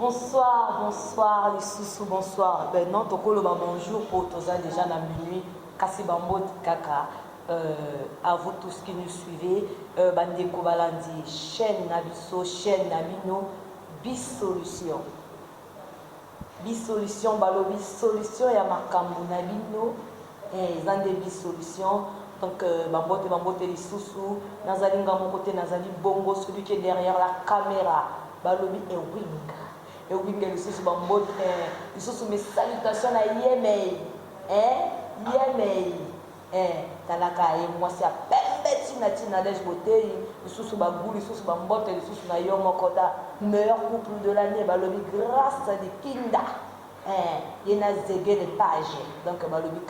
Bonsoir, bonsoir, les sous bonsoir. Ben non, toko le bonjour pour tous déjà dans minuit. Kassi Bambot Kaka. À vous tous qui nous suivez. Bandeko Balandi, chaîne Nabiso, chaîne Nabino, Bisolution. Bisolution, Balobi, solution et à Makambu Nabino. Zande Bisolution. Donc, Bambote les sous-sous. Nazali Ngamokote, Nazali Bongo, celui qui est derrière la caméra. Balobi et Winga. Et Winga, les sous-sous Bambote. Les sous-sous, mes salutations à Yemei. Yemei. Talaka et moi, c'est à Pembe Tina Dej Bote. Les sous-sous Bagou, les sous-sous Bambote, les sous-sous Nayo Mokoda. Meilleur couple de l'année. Balobi, grâce à des Kinda. Il y a des pages. Donc, Balobi,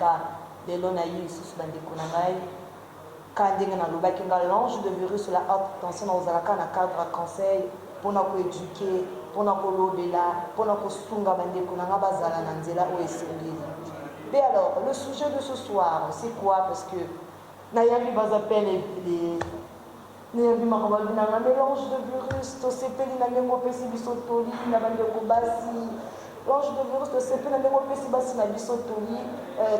de l'onaï sous bandeko nangai kandenge na loba kinga l'ange de virus la haute tension na ozalaka na cadre conseil pona ko éduquer pona ko lobela pona ko sunga bandeko nanga bazala na nzela o esengeli. Mais alors le sujet de ce soir c'est quoi? Parce que nayabi bazapel les nayabi marababi nanga mélange de virus to sepeli na ngengo pesi bisotoli na bandeko basi. L'ange de virus de CP n'a même pas si bassi na biso toli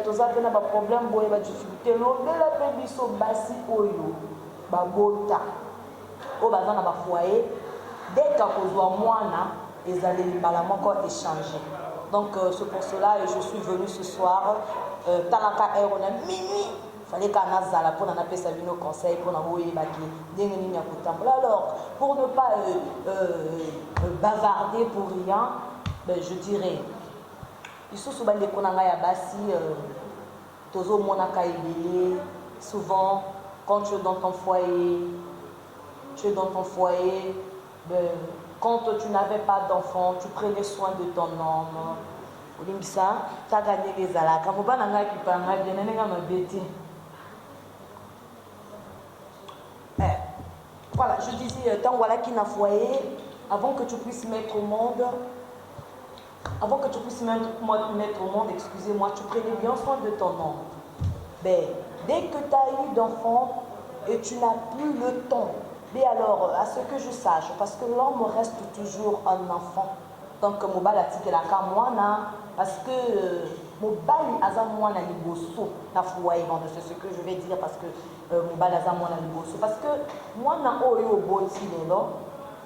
tous a na ba problème boye ba difficulté lo de la pe biso bassi oyo ba bota o baza na ba foyer dès ka kozwa mwana ezali mbala moko échanger. Donc c'est pour cela et je suis venu ce soir talaka ero na minuit fallait qu'on azala pour na pesa bino conseil pour na boye baki ndenge nini ya kotambola. Alors pour ne pas bavarder pour rien, ben, je dirais, souvent, quand tu es dans ton foyer, ben, quand tu n'avais pas d'enfant, tu prenais soin de ton homme. Tu as gagné les alakas. Voilà, je disais, tant voilà qu'il n'a foyer, avant que tu puisses mettre au monde, excusez-moi, tu prenais bien soin de ton homme. Ben, dès que tu as eu d'enfants et tu n'as plus le temps, mais alors, à ce que je sache, parce que l'homme reste toujours un enfant. Donc, mobile a tité la kamwana, parce que mobile a zamwana liboso, na foyer, c'est ce que je vais dire, parce que mobile a zamwana liboso. Parce que moi, na oyo boti lelo,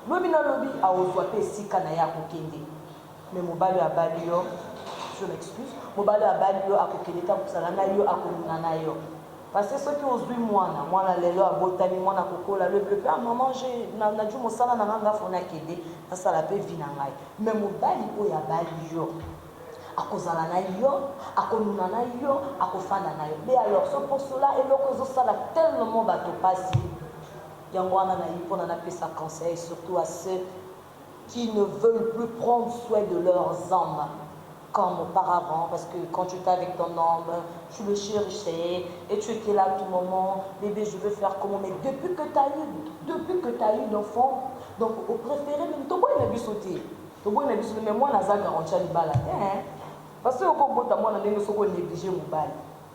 lobi na lobi a ozwape sika na ya kokende. Mais mobile a balio, je m'excuse, mobile a balio a kokeleta kusala yo a kolunana yo. Parce que ceux qui osent moi na lelo a botami moi na kokola le bébé maman j'ai na dju mosala na nganga fona kede ça sala pe vinangai. Mais mobile o ya balio a kozala na yo a kolunana yo a kofanda na yo. Mais alors ce pour cela et loko zo sala tellement bato passi yangwana na yi pona na pesa conseil surtout à ceux qui ne veulent plus prendre soin de leurs âmes comme auparavant, parce que quand tu étais avec ton homme, tu le chérissais et tu étais là à tout moment, bébé je veux faire comment, mais depuis que tu as eu d'enfants, donc au préféré même, tu peux y sauter, mais moi je suis garanti à l'ibala, parce que moi je suis négligé mon bal.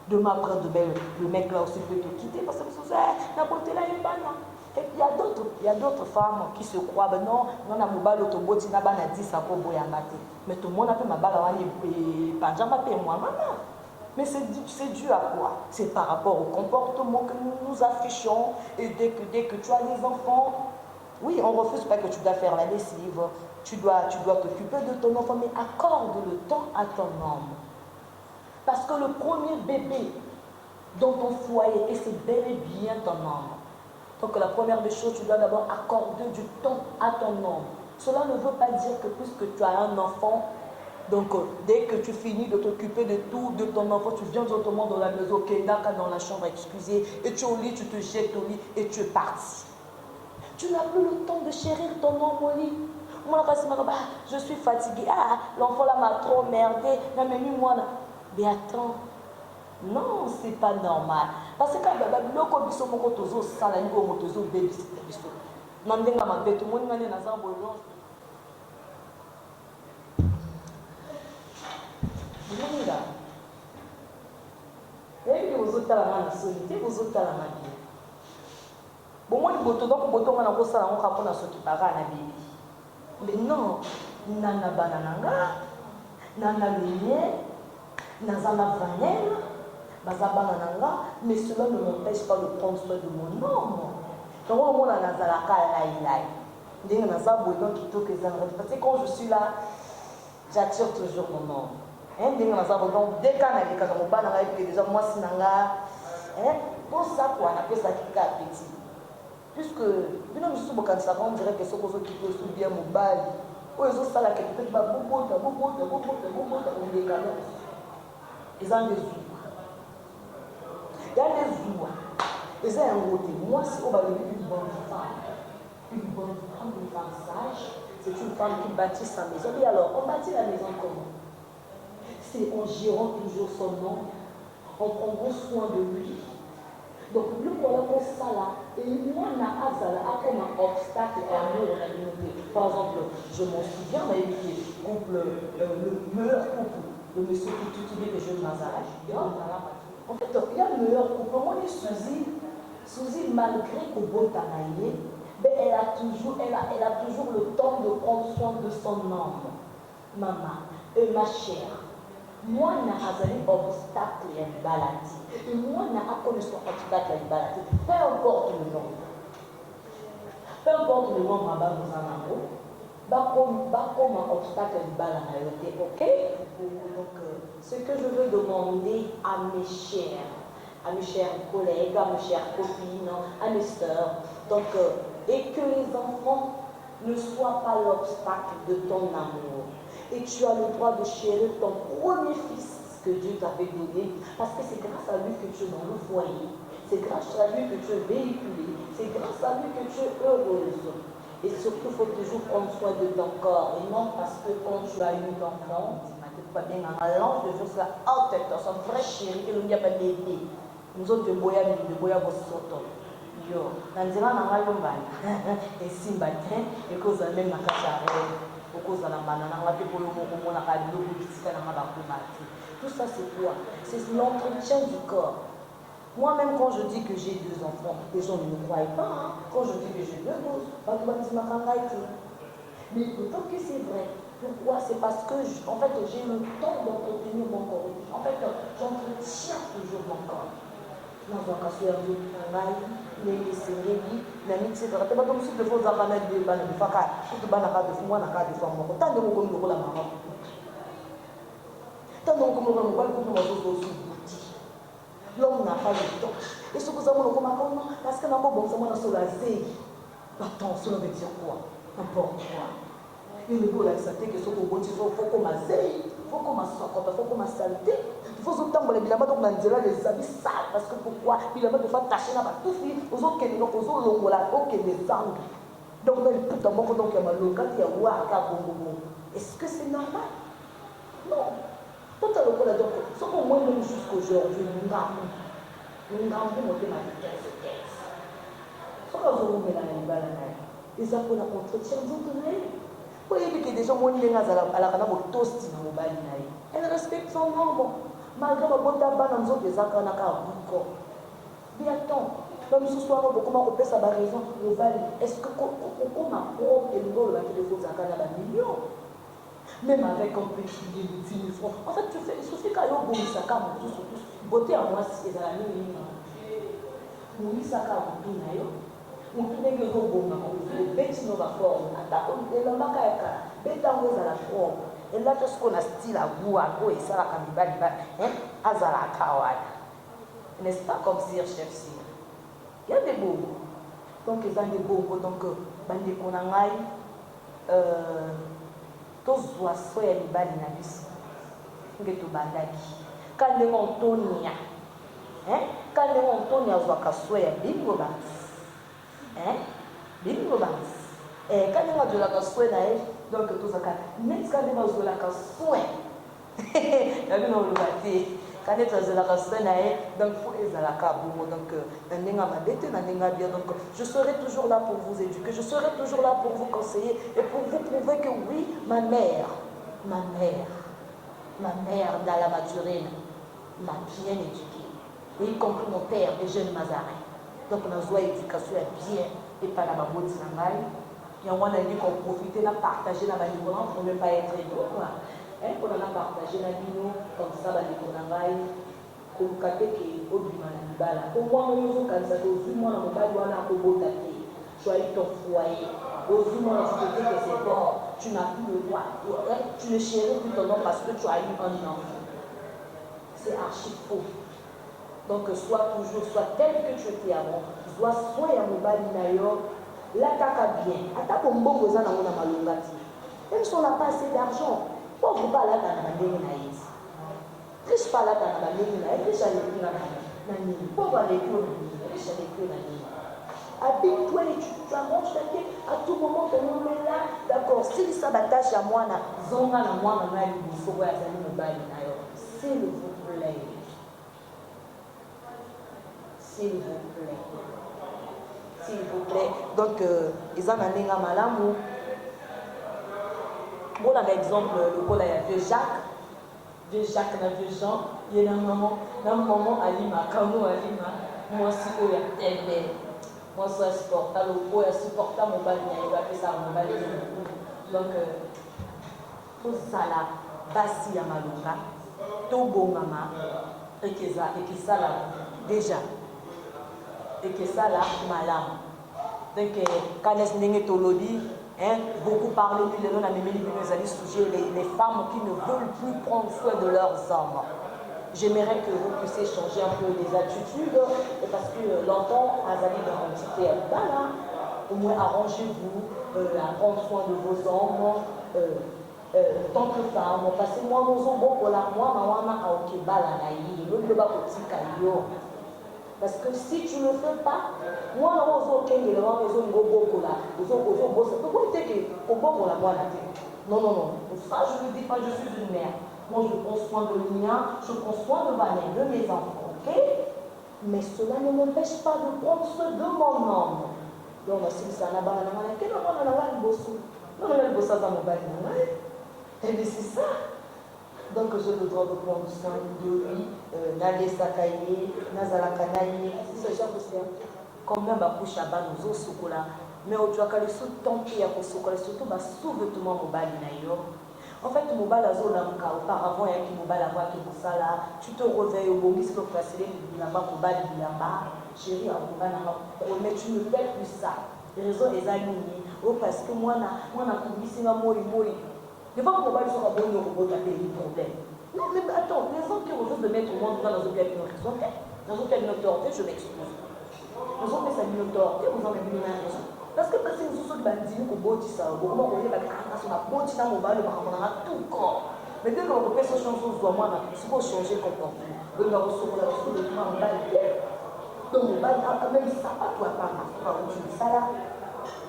Demain après demain, le mec là aussi peut te quitter parce que la beauté là est bonne. Et il y a d'autres femmes qui se croient, ben non, non, na mobile autoboti na bana 10 à ko boyangate. Mais tout le monde a fait ma balle wani panjama pe moi maman. Mais c'est dû à quoi? C'est par rapport au comportement que nous affichons et dès que tu as les enfants, oui, on refuse pas que tu dois faire la lessive, tu dois t'occuper de ton enfant, mais accorde le temps à ton homme. Parce que le premier bébé dans ton foyer, et c'est bel et bien ton homme. Donc la première des choses, tu dois d'abord accorder du temps à ton homme. Cela ne veut pas dire que puisque tu as un enfant, donc dès que tu finis de t'occuper de tout, de ton enfant, tu viens directement dans la maison, Kendaka dans la chambre, excusez, et tu es au lit, tu te jettes au lit et tu es parti. Tu n'as plus le temps de chérir ton homme au lit. Moi, je suis fatiguée, l'enfant là m'a trop merdé, mais attends. Non, c'est pas normal. Parce que quand biloko biso moko tozo sala ni ko motozo babysitter biso. Nandenga mabeto moni ngane na zambo longe. Bonga. Et vous autres la main solité, vous autres la main. Bon moi boto donc boto ngana ko sala ngo kapona so ki para na bébé. Mais non, nana banananga, nana lumière, nazana vanille, bazabanananga, mais cela ne m'empêche pas de prendre soin de mon homme. Donc on a nazalaka laïlaï. Parce que quand je suis là, j'attire toujours mon homme. Donc dès qu'on a déjà moi si nanga, pour ça quoi, on appelle ça qui est petit. Puisque on dirait que ce qu'on qui peut bien mon bal. Ou ils ont ça là qui peut pas beaucoup. Ils ont des zoos. Il y a des zoos. Ils ont un côté. Moi, si on va devenir une bonne femme sage, c'est une femme qui bâtit sa maison. Et alors, on bâtit la maison comment? C'est en gérant toujours son nom, en prenant soin de lui. Donc, le voilà pour ça là. Et moi, on a comme un obstacle à nous dans la communauté. Par exemple, je m'en souviens, on a eu le meilleur couple, le monsieur qui tutilait les jeunes Mazarach. En fait, il y a le meilleur couple. On est Suzy, malgré qu'au bon travail, elle a toujours le temps de prendre soin de son homme. Maman, ma chère, moi, je n'ai pas obstacle à baladi. Et moi, je n'ai pas obstacle à baladi. Peu importe le nom. Peu importe le nom, maman, nous en avons. Comme un obstacle à baladi, ok? Donc, ce que je veux demander à mes chers collègues, à mes chères copines, à mes sœurs, donc, et que les enfants ne soient pas l'obstacle de ton amour. Et tu as le droit de chérir ton premier fils que Dieu t'avait donné, parce que c'est grâce à lui que tu es dans le foyer, c'est grâce à lui que tu es véhiculé, c'est grâce à lui que tu es heureuse. Et surtout, il faut toujours prendre soin de ton corps, et non parce que quand tu as eu l'enfant, pas bien en allant, je fais ça en tête, son vrai chéri, que l'on n'y a pas d'aider. Nous autres, de boya vos sotos. Yo, nanzela nanga lombani. Et simba ten, et cause même na kachare, au cause de la banane, on a fait pour le mot, on a fait le mot, tout ça c'est quoi? C'est l'entretien du corps. Moi-même, quand je dis que j'ai 2 enfants, les gens ne me croient pas. Hein? Quand je dis que j'ai 2 gosses, mais pourtant que c'est vrai. Pourquoi? C'est parce que en fait, j'ai le temps d'entretenir mon corps. En fait, j'entretiens toujours mon corps. Dans un cas, c'est un peu de travail, mais c'est réglé, mais c'est vrai. Tu vas comme si tu fais un panel de banane de faca, tu vas faire de moi, tu vas faire de moi. Tant de mots comme le maman. Tant de mots comme le maman, comme le maman, l'homme n'a pas le temps. Et ce que vous avez le parce que nous avons besoin de la zéhi. Attends, cela veut dire quoi? N'importe quoi. Il ne faut l'accepter que ce que vous dites, il faut qu'on m'azéhi, il faut qu'on m'assocote, il faut qu'on m'assalte. Il faut que les bilamba donc manzela les habits sales parce que pourquoi bilamba de faire tâcher là tout fini aux autres qui donc aux autres longola OK les angles donc il peut d'abord donc il y a malonga il y a waka bongo. Est-ce que c'est normal? Non. Tout à l'heure donc ce qu'on voit même jusqu'aujourd'hui nous ngambou monter ma vitesse. Ce que vous met dans les balades ils appellent à entretien d'entretien. Vous voyez que des gens ont une à la canne au toast dans le bal. Elle respecte son nom. Malgré ma bonne tabac dans les autres des accords, mais attends, même ce soir, comment on peut savoir raison, est-ce que on a propre et nous le téléphone à la million? Même avec un petit 10 000 francs. En fait, tu fais, il suffit qu'à l'eau, ça calme tout, beauté à moi, si c'est à la nuit. Oui, ça calme tout, d'ailleurs. On peut dire que les bêtes sont la forme. Et le macaque, bête à la forme. Et là, tout ce qu'on a style à goût, à go, et ça, la camibaliba, azala kawai. N'est-ce pas comme dire chef si? Il y a des beaux. Donc, ils ont des beaux. Donc, bande konangai, tous oiseaux et les bali na bis. Ngeto bandaki. Quand les montonia, quand les montonia oiseaux et bingo bans. Bingo bans. Et quand les montonia oiseaux et donc tout ça même quand on a la soin il y a une autre partie quand on a la soin donc faut les la cabo donc donc je serai toujours là pour vous éduquer, je serai toujours là pour vous conseiller et pour vous prouver que oui ma mère dans la Maturine m'a bien éduquée et y compris mon père et jeune Mazarin donc on a besoin d'éducation bien et pas la babouti Il y a un moment qu'on profite de partager la valeur pour ne pas être égaux. Pour la partager la vie, comme ça, la vie qu'on a comme kateke obima na libala. Au moins, on a ça au moins on va voir la kobotate. Choisis ton foyer. Au moins, tu te dis que c'est bon. Tu n'as plus le droit. Tu ne chéris plus ton nom parce que tu as eu un enfant. C'est archi faux. Donc, sois toujours, sois tel que tu étais avant. Sois soit ya mobali na yo. Là, t'as bien. Ata bombo goza na mona malongati. Même si on n'a pas assez d'argent, pauvre pas là dans la ndenge na yesi. Riche pas là dans la ndenge na yesi. Riche avec la nani. Pauvre avec le riche avec le nani. Habille-toi et tu arranges ta tête. À tout moment, ton nom est là. D'accord. Si ça m'attache à moi, zonga na moi, na mali, il faut voir ça mobali na yo. S'il vous plaît. S'il vous plaît. S'il vous plaît. Donc, ils en ont un malamu. Bon, on a un exemple, le col à vieux Jacques. Vieux Jacques, vieux Jean. Il y a un moment, Alima, Kamo Alima. Moi, si vous êtes moi, je suis supportable. Je suis supportable, mon bal, il va faire ça, mon bal. Donc, tout ça là, Bassi Yamalunga, Togo Mama, et que ça là, déjà. Et que ça là, malam. Donc, quand beaucoup parlent les femmes qui ne veulent plus prendre soin de leurs hommes. J'aimerais que vous puissiez changer un peu les attitudes, parce que longtemps, Azali dans un petit peu au moins arrangez-vous à prendre soin de vos hommes. Tant que femme, parce que moi, nous sommes pour la moi, parce que si tu ne le fais pas, moi, non, ça je ne dis pas, je suis une mère. Moi, je prends soin de l'Union, je prends soin de ma mère, de mes enfants, ok? Mais cela ne m'empêche pas de prendre soin de mon homme. Donc, si ça n'a pas c'est ça. Donc, je le droit de prendre soin de lui, Nale Sakaye, Nazala Kanaye, c'est ce genre de choses. Combien de couches à bas nous au sokola, mais au tuaka le sous tempé à sokola, surtout ma sous-vêtement mobile naïo. En fait, mobile à zone auparavant, il y a qui mobile à voir qui pour ça là, tu te réveilles au bon risque de passer là-bas, mobile là-bas, chérie, à mobile, mais tu ne fais plus ça. Les raisons est alignées, parce que moi, on a publié ma mori. Des fois, mon mobile sera bon, il y a des problèmes. Non, mais attends, les gens qui refusent de mettre au monde dans un cabinet horizontal, dans un cabinet horizontal, je m'excuse. Nous avons fait ça une autorité, vous en avez une raison. Parce que parce que nous sommes bandits, nous avons dit ça, nous avons dit que nous avons dit mobile, nous avons tout corps. Mais dès que vous faites ces choses, vous doivez changer de comportement. Vous devez recevoir le document mobile. Donc, mobile, même ça, pas toi, pas ma tu dis ça là.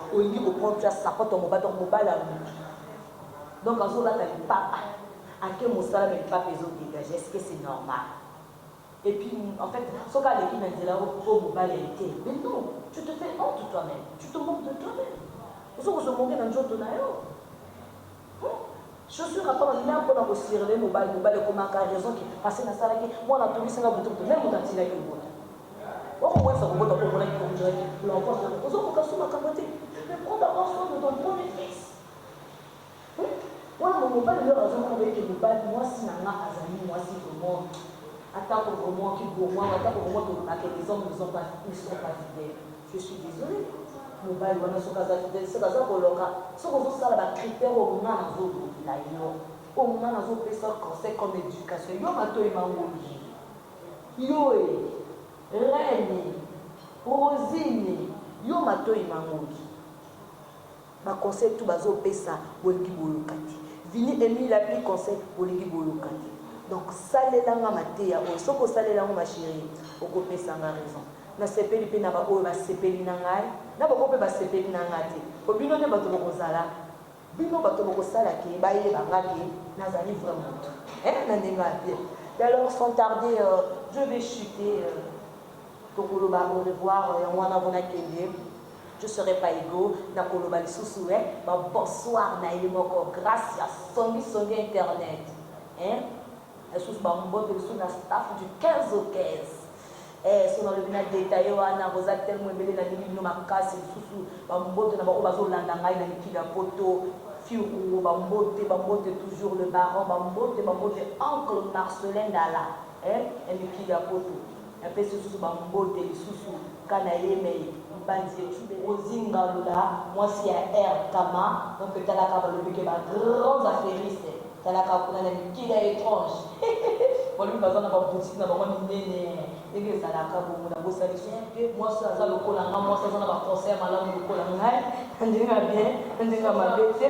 Au lieu de prendre ça, pas ton mobile, à nous. Donc, en ce là, tu as le papa. À quel moment ça, mais le papa, ils ont dégagé. Est-ce que c'est normal? Et puis, en fait, ce cas l'équipe m'a dit là, oh, mobile, mais non, tu te fais honte de toi-même. Tu te moques de toi-même. Vous savez, vous se moquez dans le jour de Nayo. Chaussures à part, il y a un peu de cirer mobile, comme un raison qui passe dans la salle. Moi, on a trouvé ça dans le bouton, même on a tiré avec le bouton. Au moins, ça vous botte pour qu'on dirait que l'enfant, vous avez un casson à capoter. Mais prends d'abord soin de ton premier fils. Moi, mon mobile, leur raison avec le mobile, moi, si n'a pas azali, moi, si vraiment. Attends pour moi, qui pour moi, attends pour moi, que les hommes ne sont pas fidèles. Je suis désolée. Mobile, on a ce cas fidèle, c'est ça pour le cas. Ce qu'on veut, ça, là, critère au moins dans d'autres là, au moins dans d'autres personnes, conseil comme éducation. Yo, ma toi, il m'a oublié. Yo, Reine, Rosine, yo, ma toi, il m'a oublié. Ma conseil, tout bas au pesa, ou le kibolokati. Vini, Emi, la plus conseil, ou le kibolokati. Donc, ça les langues matéa, ce que ça les langues ma chérie, au copé ça a raison. Na sepeli pe na ba o ba sepeli nangai, na ba copé ba sepeli nangati. Au bino ne ba to ko sala. Bino ba to ko sala ki ba ye ba ngaki, na zali vraiment. Na nenga bien. Alors sans tarder, je vais chuter Tokoloba au revoir wana bona kende. Je serai pas égaux, na koloba li sousoué, ba bonsoir na ile moko grâce à songi internet. Je suis le staff du 15 au 15. so dans le bina détaillé wana rosa tellement ebele na bino makasi lisusu bambote na bango bazolanda ngai na mikili ya poto firu bambote toujours le baron bambote oncle Marcelin Dala mikili ya poto apesi lisusu bambote lisusu kana ye mei mbandi etube ozinga lola mwasi ya air kama donc talaka balobi ke ba grands affairistes talaka kuna na mikili ya étrange balobi baza na baboutique na bango minene ndenge ezalaka bongo na bosali soki mwasi aza lokola nga mwasi aza na baconseil malamu lokola ngai ndenge ya bien ndenge ya mabe te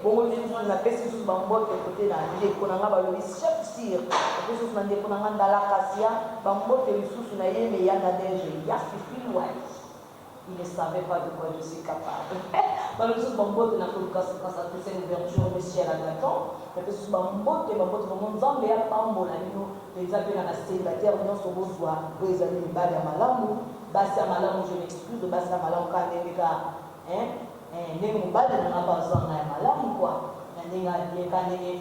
bongo napesi lisusu bambote kote na ndeko na nga balobi chef sire apesi lisusu na ndeko na nga ndalakasia bambote lisusu na ye me ya nadege ya fifilwai il ne savait pas de quoi je suis capable. Balobi lisusu bambote na kolukasa tese ouverture mesiel agaton apesi lisusu bambote vraiment nzambe ya pambola bino eza mpe na célibataire nyonso bozwa oyo ezali mibali ya malamu basi ya malamu je m'excuse basi ya malamu ka ndenge ka ndenge mobali nanga bazwanga ya malamu kua na ndenge alieka ndenge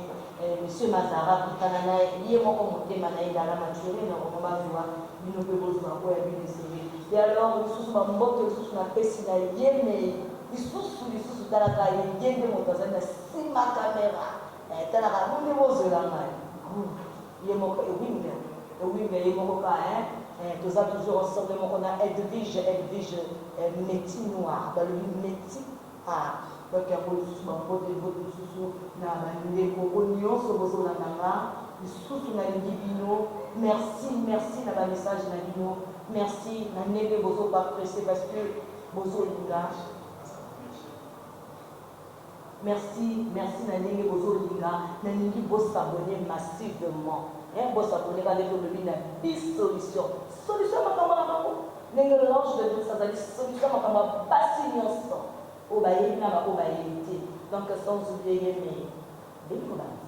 monsieur Mazara kutana na ye moko motema na ye dala mature na komo bazwa bino mpe bozwa oyo ya bino esenge et alors lisusu bambote lisusu napesi na ye mei lisusu talaka ye nde moto azali na nsima kamera talaka bonde bozwela ngai ye moko ewimbe ye moko ka toza toujours ensemble moko na Edwige métis noir balobi métis donc yango lisusu bambote bote lisusu na bandeko oyo nyonso bozolanda nga lisusu nalingi bino merci na bamessage na bino merci na ndenge bozobapresse parce que bozolinga merci na ndenge bozolinga nalingi bosabone massivement bosabone ka ndenge olobi na bisolution makambo na bango ndenge l'ange de Dieu azali solution makambo ya basi nyonso oyo bayebi na baoyo bayebi te donc sans oublier ye me bingobanisi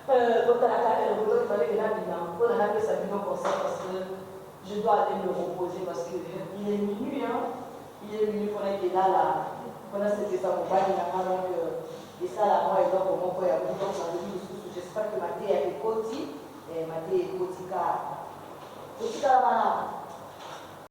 botalaka eloko fallait que nabina mpona napesa bino conseil parce que je dois aller me reposer parce que il est minuit mpona kelala mpona sepesa mobali na nga donc esala mwa eloko moko ya donc nalobi lisusu j'espère que mateya ekoti mateya ekotika otikala wana